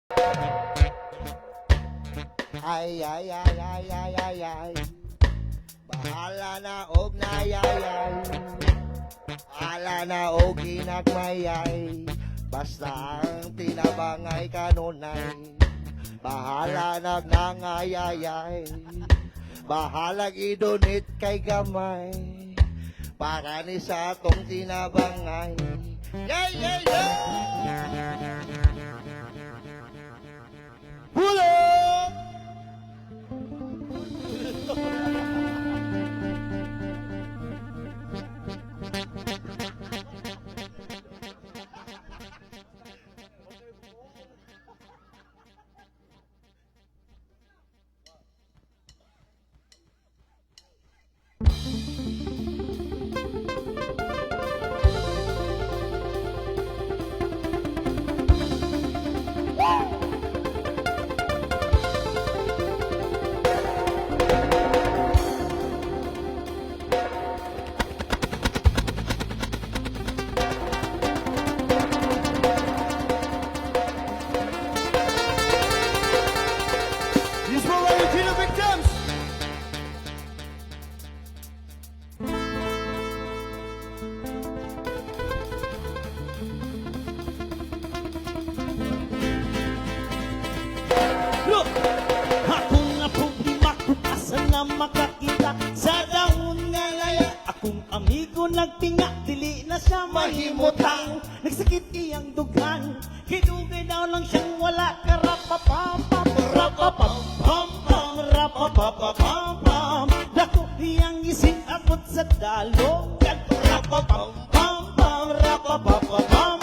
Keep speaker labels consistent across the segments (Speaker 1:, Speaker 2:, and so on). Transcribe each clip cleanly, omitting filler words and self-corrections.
Speaker 1: Ay, ay, ay, ay, ay, ay, ay. Bahala na og nayayay. Bahala na og ginagmayay. Basta ang tinabangay kanunay. Bahala na nangayayay. Bahala idonit kay gamay. Para ni sa atong tinabangay. Yay, yay, yay! Hulog!
Speaker 2: Look! Akong nga problema kung asa na makakita sa daon nga laya. Akong amigo nagtinga, dili na siya mahimutang. Nagsakit iyang dugan, hidugay daw lang siyang wala. Karapapapam, rapapapam, rapapapam. Dako iyang isip abot sa dalogan. Rapapapam, rapapapam.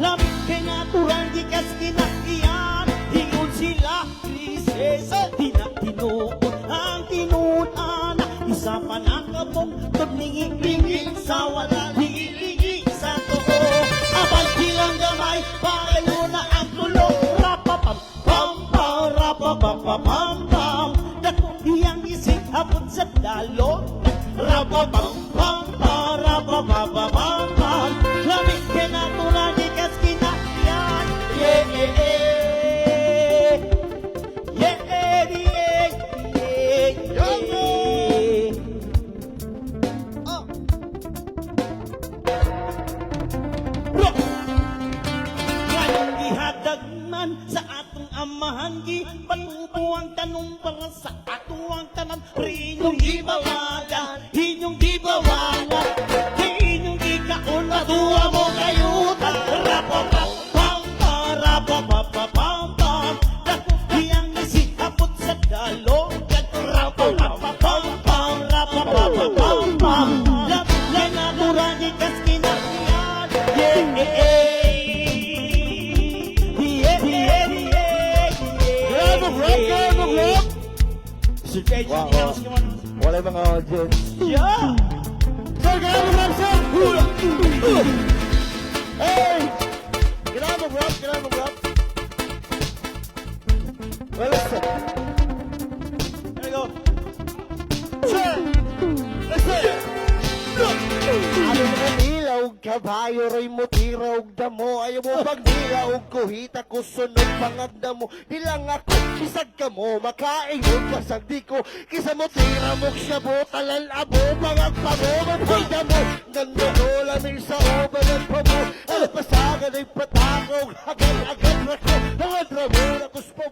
Speaker 2: Lamig kay natural, di kas kinaiyan. Hingon sila, krisis, di na tinuod ang tinuod-an. Isa pa na kabong, tudlingi-lingi sa wala, lingi-lingi sa too. Abal silang gamay, pareho na ang tulong. Rapapapam-pam, rapapapam-pam. Dako iyang isip abot sa dalog. Rapapapam-pam, rapapapam-pam. Lamig ka na tulad, di kas kinaiyan. Yeah, yeah, yeah. Sa atong amahan gi patubo ang tanong para sa ato ang tanan inyong gibawagan inyong gibawagan inyong gikaon na tuwa mo kayutan rapapapam rapapapam dako iyang isiabot sa dalogan rapapapam rapapapam la natural di kas kinaiyan yeah.
Speaker 1: Wow, wow. Wala yung mga audience.
Speaker 2: Yeah!
Speaker 1: Sir, kailangan mo rap, sir! Hey! Kailangan mo rap, kailangan mo rap. Well, listen.
Speaker 2: There we go.
Speaker 1: Sir! Listen! Ano mga nilaw, kabayo, ray mo, tiraw, damo. Ayaw mo bang nilaw, kuhita ko, sunod, pangagda mo. Nilang ako, isag ka mo, makaingon ka sa di ko. Kisa mo, tira mo, sabo, talal, abo, pangagpa mo, magpagda mo. Ganda mo, lamig sa obalan pa mo. Alapasagan ay patakog, agad-agad na ko. Nangadra mo, nakuspa